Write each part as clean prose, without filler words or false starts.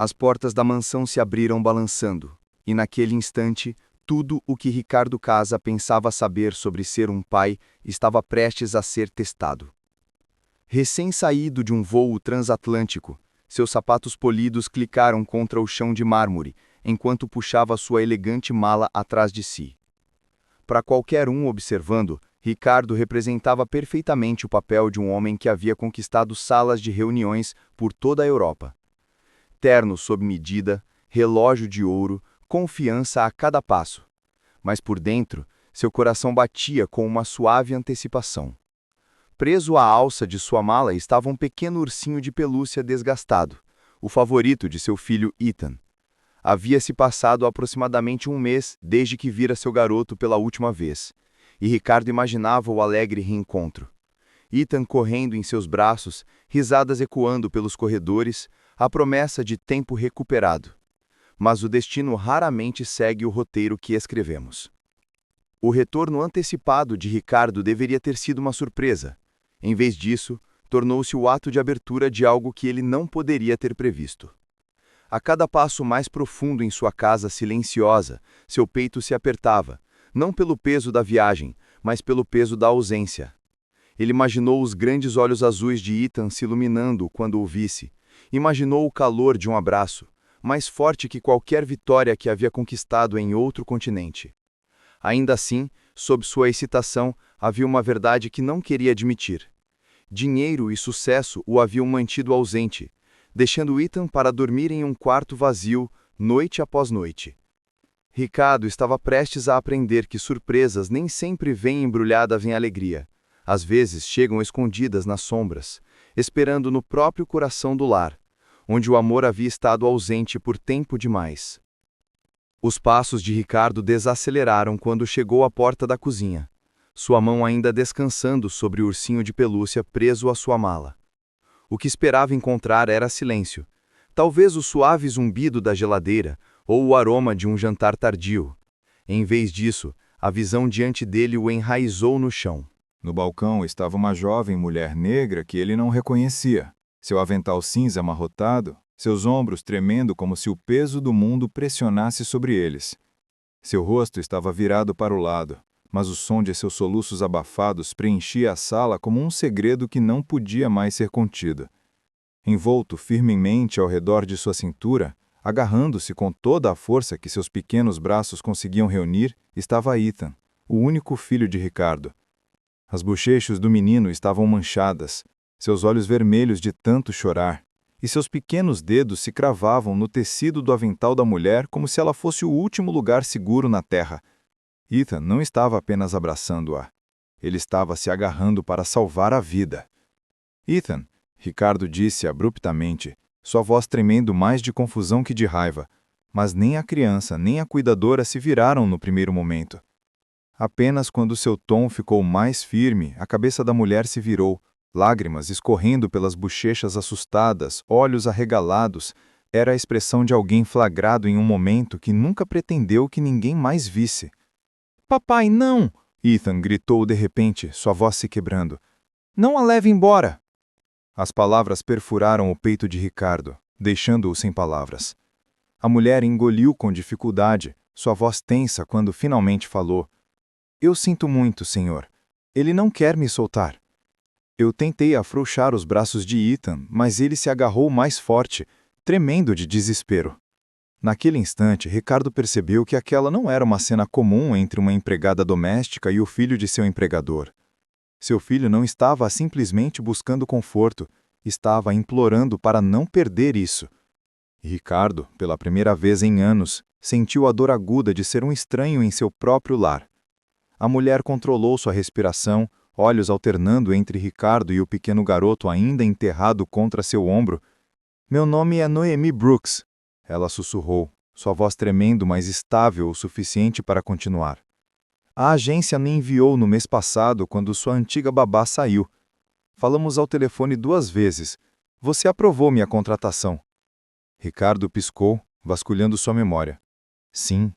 As portas da mansão se abriram balançando, e naquele instante, tudo o que Ricardo Casa pensava saber sobre ser um pai estava prestes a ser testado. Recém-saído de um voo transatlântico, seus sapatos polidos clicaram contra o chão de mármore, enquanto puxava sua elegante mala atrás de si. Para qualquer um observando, Ricardo representava perfeitamente o papel de um homem que havia conquistado salas de reuniões por toda a Europa. Terno sob medida, relógio de ouro, confiança a cada passo. Mas por dentro, seu coração batia com uma suave antecipação. Preso à alça de sua mala estava um pequeno ursinho de pelúcia desgastado, o favorito de seu filho Ethan. Havia-se passado aproximadamente um mês desde que vira seu garoto pela última vez, e Ricardo imaginava o alegre reencontro. Ethan correndo em seus braços, risadas ecoando pelos corredores, a promessa de tempo recuperado. Mas o destino raramente segue o roteiro que escrevemos. O retorno antecipado de Ricardo deveria ter sido uma surpresa. Em vez disso, tornou-se o ato de abertura de algo que ele não poderia ter previsto. A cada passo mais profundo em sua casa silenciosa, seu peito se apertava, não pelo peso da viagem, mas pelo peso da ausência. Ele imaginou os grandes olhos azuis de Ethan se iluminando quando o visse. Imaginou o calor de um abraço, mais forte que qualquer vitória que havia conquistado em outro continente. Ainda assim, sob sua excitação, havia uma verdade que não queria admitir. Dinheiro e sucesso o haviam mantido ausente, deixando Ethan para dormir em um quarto vazio, noite após noite. Ricardo estava prestes a aprender que surpresas nem sempre vêm embrulhadas em alegria. Às vezes chegam escondidas nas sombras, esperando no próprio coração do lar, onde o amor havia estado ausente por tempo demais. Os passos de Ricardo desaceleraram quando chegou à porta da cozinha, sua mão ainda descansando sobre o ursinho de pelúcia preso à sua mala. O que esperava encontrar era silêncio, talvez o suave zumbido da geladeira ou o aroma de um jantar tardio. Em vez disso, a visão diante dele o enraizou no chão. No balcão estava uma jovem mulher negra que ele não reconhecia. Seu avental cinza amarrotado, seus ombros tremendo como se o peso do mundo pressionasse sobre eles. Seu rosto estava virado para o lado, mas o som de seus soluços abafados preenchia a sala como um segredo que não podia mais ser contido. Envolto firmemente ao redor de sua cintura, agarrando-se com toda a força que seus pequenos braços conseguiam reunir, estava Ethan, o único filho de Ricardo. As bochechas do menino estavam manchadas, seus olhos vermelhos de tanto chorar, e seus pequenos dedos se cravavam no tecido do avental da mulher como se ela fosse o último lugar seguro na terra. Ethan não estava apenas abraçando-a. Ele estava se agarrando para salvar a vida. Ethan, Ricardo disse abruptamente, sua voz tremendo mais de confusão que de raiva, mas nem a criança nem a cuidadora se viraram no primeiro momento. Apenas quando seu tom ficou mais firme, a cabeça da mulher se virou, lágrimas escorrendo pelas bochechas assustadas, olhos arregalados. Era a expressão de alguém flagrado em um momento que nunca pretendeu que ninguém mais visse. "Papai, não!" Ethan gritou de repente, sua voz se quebrando. "Não a leve embora!" As palavras perfuraram o peito de Ricardo, deixando-o sem palavras. A mulher engoliu com dificuldade, sua voz tensa quando finalmente falou. "Eu sinto muito, senhor. Ele não quer me soltar." Eu tentei afrouxar os braços de Ethan, mas ele se agarrou mais forte, tremendo de desespero. Naquele instante, Ricardo percebeu que aquela não era uma cena comum entre uma empregada doméstica e o filho de seu empregador. Seu filho não estava simplesmente buscando conforto, estava implorando para não perder isso. E Ricardo, pela primeira vez em anos, sentiu a dor aguda de ser um estranho em seu próprio lar. A mulher controlou sua respiração, olhos alternando entre Ricardo e o pequeno garoto ainda enterrado contra seu ombro. "Meu nome é Noemi Brooks," ela sussurrou, sua voz tremendo, mas estável o suficiente para continuar. "A agência me enviou no mês passado quando sua antiga babá saiu. Falamos ao telefone 2 vezes. Você aprovou minha contratação." Ricardo piscou, vasculhando sua memória. Sim,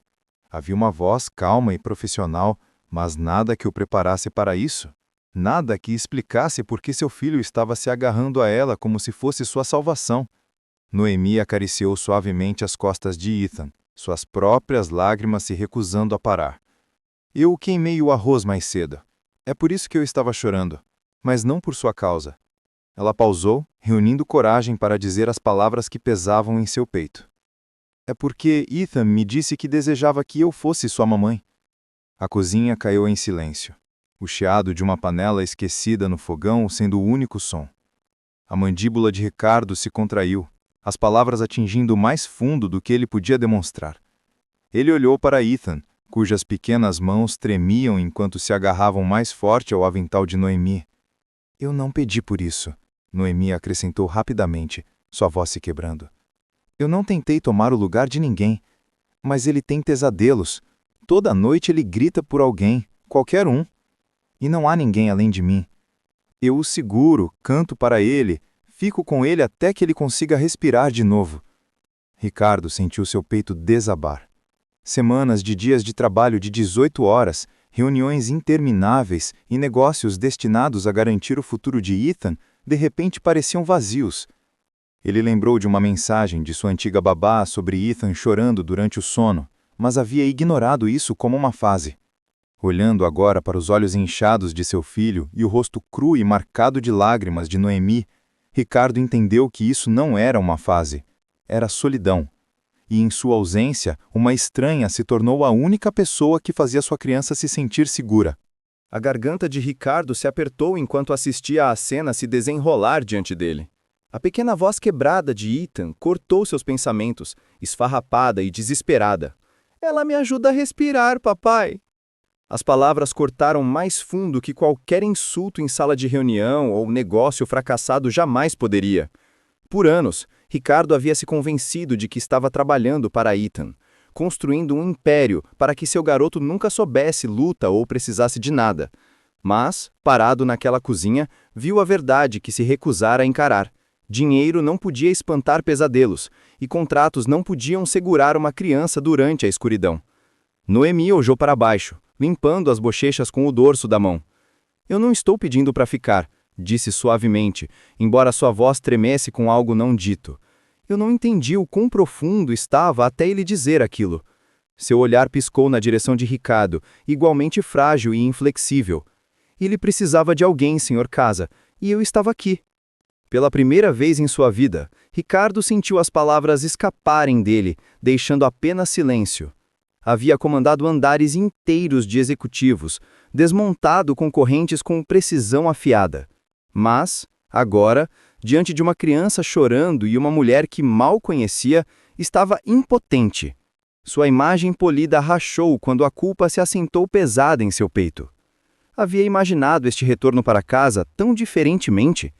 havia uma voz calma e profissional, mas nada que o preparasse para isso. Nada que explicasse por que seu filho estava se agarrando a ela como se fosse sua salvação. Noemi acariciou suavemente as costas de Ethan, suas próprias lágrimas se recusando a parar. Eu queimei o arroz mais cedo. É por isso que eu estava chorando, mas não por sua causa. Ela pausou, reunindo coragem para dizer as palavras que pesavam em seu peito. É porque Ethan me disse que desejava que eu fosse sua mamãe. A cozinha caiu em silêncio, o chiado de uma panela esquecida no fogão sendo o único som. A mandíbula de Ricardo se contraiu, as palavras atingindo mais fundo do que ele podia demonstrar. Ele olhou para Ethan, cujas pequenas mãos tremiam enquanto se agarravam mais forte ao avental de Noemi. Eu não pedi por isso, Noemi acrescentou rapidamente, sua voz se quebrando. Eu não tentei tomar o lugar de ninguém, mas ele tem pesadelos. Toda noite ele grita por alguém, qualquer um. E não há ninguém além de mim. Eu o seguro, canto para ele, fico com ele até que ele consiga respirar de novo. Ricardo sentiu seu peito desabar. Semanas de dias de trabalho de 18 horas, reuniões intermináveis e negócios destinados a garantir o futuro de Ethan, de repente pareciam vazios. Ele lembrou de uma mensagem de sua antiga babá sobre Ethan chorando durante o sono, mas havia ignorado isso como uma fase. Olhando agora para os olhos inchados de seu filho e o rosto cru e marcado de lágrimas de Noemi, Ricardo entendeu que isso não era uma fase, era solidão. E em sua ausência, uma estranha se tornou a única pessoa que fazia sua criança se sentir segura. A garganta de Ricardo se apertou enquanto assistia à cena se desenrolar diante dele. A pequena voz quebrada de Ethan cortou seus pensamentos, esfarrapada e desesperada. Ela me ajuda a respirar, papai. As palavras cortaram mais fundo que qualquer insulto em sala de reunião ou negócio fracassado jamais poderia. Por anos, Ricardo havia se convencido de que estava trabalhando para Ethan, construindo um império para que seu garoto nunca soubesse luta ou precisasse de nada. Mas, parado naquela cozinha, viu a verdade que se recusara a encarar. Dinheiro não podia espantar pesadelos, e contratos não podiam segurar uma criança durante a escuridão. Noemi olhou para baixo, limpando as bochechas com o dorso da mão. Eu não estou pedindo para ficar, disse suavemente, embora sua voz tremesse com algo não dito. Eu não entendi o quão profundo estava até ele dizer aquilo. Seu olhar piscou na direção de Ricardo, igualmente frágil e inflexível. Ele precisava de alguém, senhor Casa, e eu estava aqui. Pela primeira vez em sua vida, Ricardo sentiu as palavras escaparem dele, deixando apenas silêncio. Havia comandado andares inteiros de executivos, desmontado concorrentes com precisão afiada. Mas, agora, diante de uma criança chorando e uma mulher que mal conhecia, estava impotente. Sua imagem polida rachou quando a culpa se assentou pesada em seu peito. Havia imaginado este retorno para casa tão diferentemente.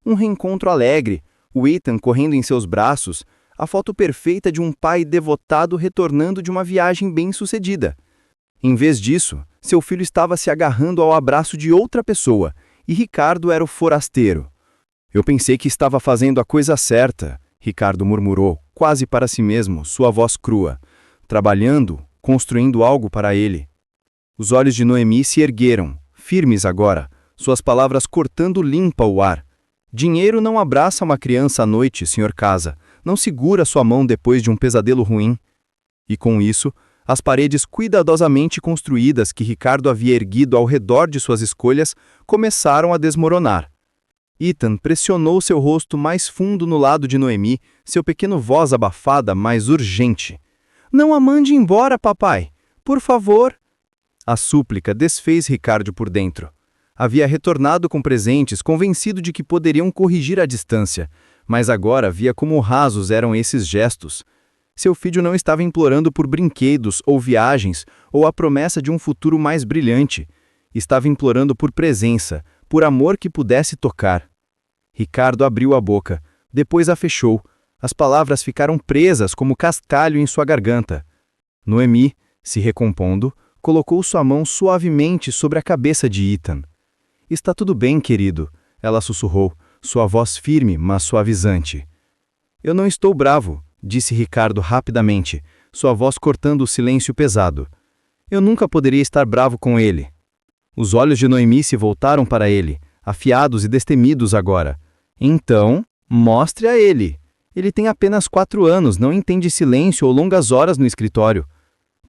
Um reencontro alegre, o Ethan correndo em seus braços, a foto perfeita de um pai devotado retornando de uma viagem bem-sucedida. Em vez disso, seu filho estava se agarrando ao abraço de outra pessoa, e Ricardo era o forasteiro. Eu pensei que estava fazendo a coisa certa, Ricardo murmurou, quase para si mesmo, sua voz crua, trabalhando, construindo algo para ele. Os olhos de Noemi se ergueram, firmes agora, suas palavras cortando limpa o ar. Dinheiro não abraça uma criança à noite, senhor Casa, não segura sua mão depois de um pesadelo ruim. E com isso, as paredes cuidadosamente construídas que Ricardo havia erguido ao redor de suas escolhas começaram a desmoronar. Ethan pressionou seu rosto mais fundo no lado de Noemi, seu pequeno voz abafada, mais urgente. Não a mande embora, papai! Por favor! A súplica desfez Ricardo por dentro. Havia retornado com presentes, convencido de que poderiam corrigir a distância, mas agora via como rasos eram esses gestos. Seu filho não estava implorando por brinquedos ou viagens, ou a promessa de um futuro mais brilhante. Estava implorando por presença, por amor que pudesse tocar. Ricardo abriu a boca, depois a fechou. As palavras ficaram presas como cascalho em sua garganta. Noemi, se recompondo, colocou sua mão suavemente sobre a cabeça de Ethan. Está tudo bem, querido, ela sussurrou, sua voz firme, mas suavizante. Eu não estou bravo, disse Ricardo rapidamente, sua voz cortando o silêncio pesado. Eu nunca poderia estar bravo com ele. Os olhos de Noemi se voltaram para ele, afiados e destemidos agora. Então, mostre a ele. Ele tem apenas 4 anos, não entende silêncio ou longas horas no escritório.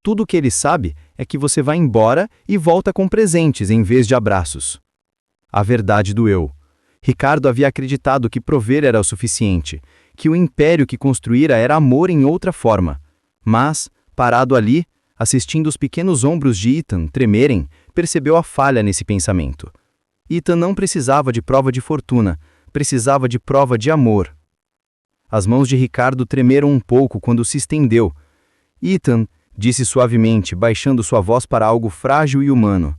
Tudo o que ele sabe é que você vai embora e volta com presentes em vez de abraços. A verdade doeu. Ricardo havia acreditado que prover era o suficiente, que o império que construíra era amor em outra forma. Mas, parado ali, assistindo os pequenos ombros de Ethan tremerem, percebeu a falha nesse pensamento. Ethan não precisava de prova de fortuna, precisava de prova de amor. As mãos de Ricardo tremeram um pouco quando se estendeu. Ethan, disse suavemente, baixando sua voz para algo frágil e humano.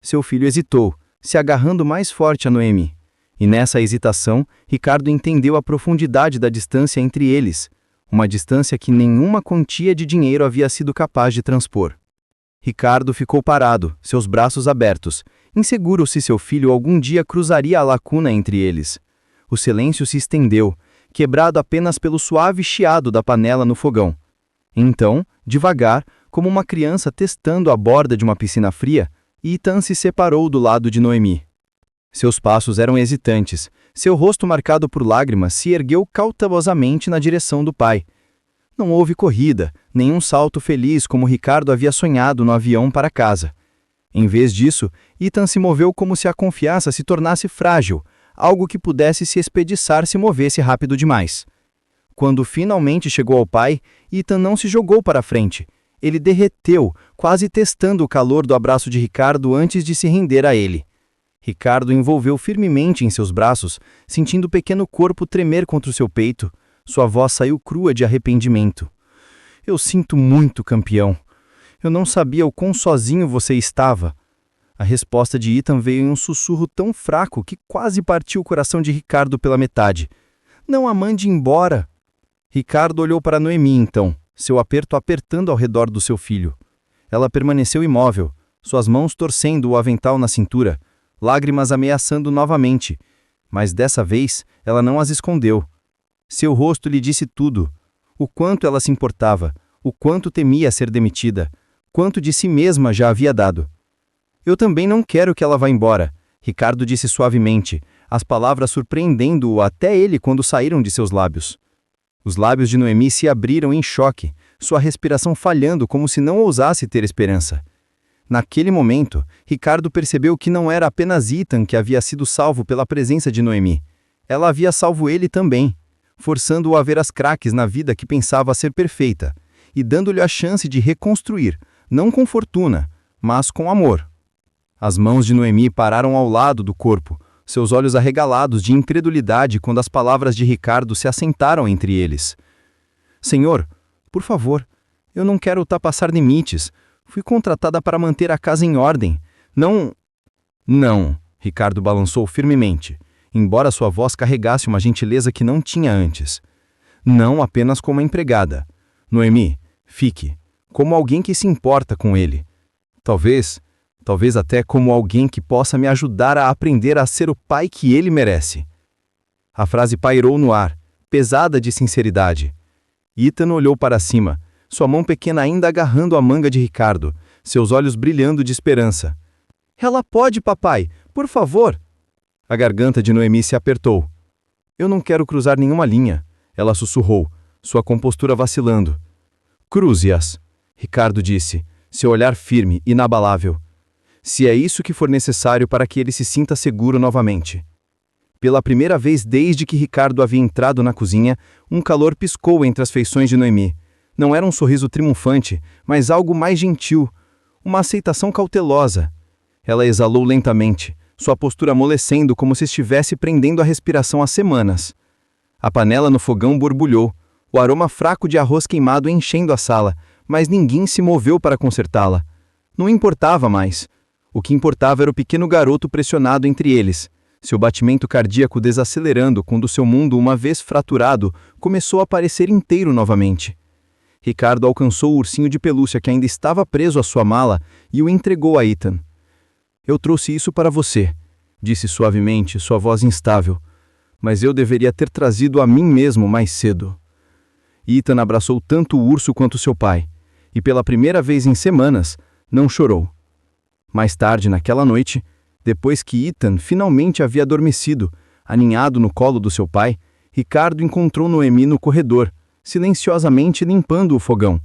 Seu filho hesitou, se agarrando mais forte a Noemi. E nessa hesitação, Ricardo entendeu a profundidade da distância entre eles, uma distância que nenhuma quantia de dinheiro havia sido capaz de transpor. Ricardo ficou parado, seus braços abertos, inseguro se seu filho algum dia cruzaria a lacuna entre eles. O silêncio se estendeu, quebrado apenas pelo suave chiado da panela no fogão. Então, devagar, como uma criança testando a borda de uma piscina fria, Ethan se separou do lado de Noemi. Seus passos eram hesitantes, seu rosto marcado por lágrimas se ergueu cautelosamente na direção do pai. Não houve corrida, nenhum salto feliz como Ricardo havia sonhado no avião para casa. Em vez disso, Ethan se moveu como se a confiança se tornasse frágil, algo que pudesse se espediçar se movesse rápido demais. Quando finalmente chegou ao pai, Ethan não se jogou para frente. Ele derreteu, quase testando o calor do abraço de Ricardo antes de se render a ele. Ricardo envolveu firmemente em seus braços, sentindo o pequeno corpo tremer contra o seu peito. Sua voz saiu crua de arrependimento. Eu sinto muito, campeão. Eu não sabia o quão sozinho você estava. A resposta de Ethan veio em um sussurro tão fraco que quase partiu o coração de Ricardo pela metade. Não a mande embora. Ricardo olhou para Noemi então, seu aperto apertando ao redor do seu filho. Ela permaneceu imóvel, suas mãos torcendo o avental na cintura, lágrimas ameaçando novamente, mas dessa vez ela não as escondeu. Seu rosto lhe disse tudo, o quanto ela se importava, o quanto temia ser demitida, quanto de si mesma já havia dado. Eu também não quero que ela vá embora, Ricardo disse suavemente, as palavras surpreendendo-o até ele quando saíram de seus lábios. Os lábios de Noemi se abriram em choque, sua respiração falhando como se não ousasse ter esperança. Naquele momento, Ricardo percebeu que não era apenas Ethan que havia sido salvo pela presença de Noemi. Ela havia salvo ele também, forçando-o a ver as craques na vida que pensava ser perfeita, e dando-lhe a chance de reconstruir, não com fortuna, mas com amor. As mãos de Noemi pararam ao lado do corpo, seus olhos arregalados de incredulidade quando as palavras de Ricardo se assentaram entre eles. Senhor, por favor, eu não quero ultrapassar limites. Fui contratada para manter a casa em ordem. Não... Não, Ricardo balançou firmemente, embora sua voz carregasse uma gentileza que não tinha antes. Não apenas como empregada. Noemi, fique, como alguém que se importa com ele. Talvez até como alguém que possa me ajudar a aprender a ser o pai que ele merece. A frase pairou no ar, pesada de sinceridade. Ethan olhou para cima, sua mão pequena ainda agarrando a manga de Ricardo, seus olhos brilhando de esperança. Ela pode, papai, por favor. A garganta de Noemi se apertou. Eu não quero cruzar nenhuma linha, ela sussurrou, sua compostura vacilando. Cruze-as, Ricardo disse, seu olhar firme, inabalável. Se é isso que for necessário para que ele se sinta seguro novamente. Pela primeira vez desde que Ricardo havia entrado na cozinha, um calor piscou entre as feições de Noemi. Não era um sorriso triunfante, mas algo mais gentil, uma aceitação cautelosa. Ela exalou lentamente, sua postura amolecendo como se estivesse prendendo a respiração há semanas. A panela no fogão borbulhou, o aroma fraco de arroz queimado enchendo a sala, mas ninguém se moveu para consertá-la. Não importava mais. O que importava era o pequeno garoto pressionado entre eles, seu batimento cardíaco desacelerando quando seu mundo, uma vez fraturado, começou a parecer inteiro novamente. Ricardo alcançou o ursinho de pelúcia que ainda estava preso à sua mala e o entregou a Ethan. Eu trouxe isso para você, disse suavemente, sua voz instável, mas eu deveria ter trazido a mim mesmo mais cedo. Ethan abraçou tanto o urso quanto seu pai, e pela primeira vez em semanas, não chorou. Mais tarde, naquela noite, depois que Ethan finalmente havia adormecido, aninhado no colo do seu pai, Ricardo encontrou Noemi no corredor, silenciosamente limpando o fogão.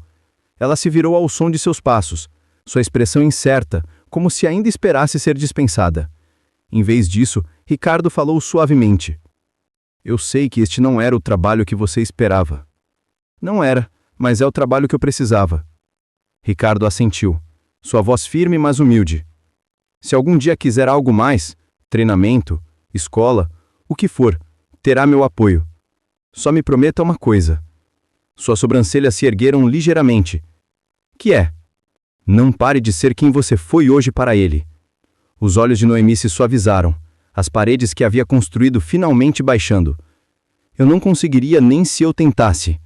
Ela se virou ao som de seus passos, sua expressão incerta, como se ainda esperasse ser dispensada. Em vez disso, Ricardo falou suavemente. Eu sei que este não era o trabalho que você esperava. Não era, mas é o trabalho que eu precisava. Ricardo assentiu, sua voz firme mas humilde. Se algum dia quiser algo mais, treinamento, escola, o que for, terá meu apoio. Só me prometa uma coisa. Suas sobrancelhas se ergueram ligeiramente. Que é? Não pare de ser quem você foi hoje para ele. Os olhos de Noemi se suavizaram, as paredes que havia construído finalmente baixando. Eu não conseguiria nem se eu tentasse.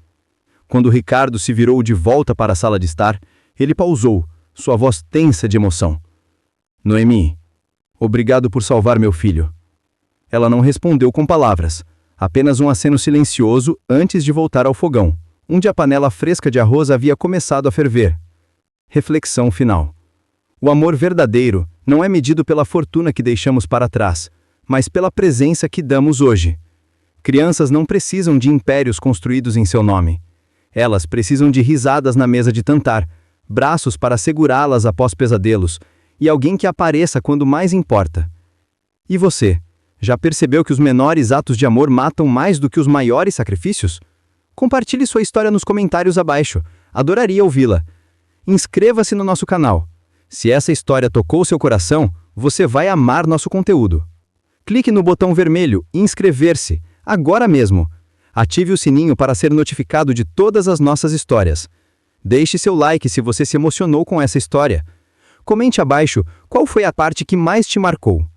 Quando Ricardo se virou de volta para a sala de estar, ele pausou, sua voz tensa de emoção. Noemi, obrigado por salvar meu filho. Ela não respondeu com palavras, apenas um aceno silencioso antes de voltar ao fogão, onde a panela fresca de arroz havia começado a ferver. Reflexão final. O amor verdadeiro não é medido pela fortuna que deixamos para trás, mas pela presença que damos hoje. Crianças não precisam de impérios construídos em seu nome. Elas precisam de risadas na mesa de jantar, braços para segurá-las após pesadelos e alguém que apareça quando mais importa. E você, já percebeu que os menores atos de amor matam mais do que os maiores sacrifícios? Compartilhe sua história nos comentários abaixo. Adoraria ouvi-la. Inscreva-se no nosso canal. Se essa história tocou seu coração, você vai amar nosso conteúdo. Clique no botão vermelho inscrever-se, agora mesmo. Ative o sininho para ser notificado de todas as nossas histórias. Deixe seu like se você se emocionou com essa história. Comente abaixo qual foi a parte que mais te marcou.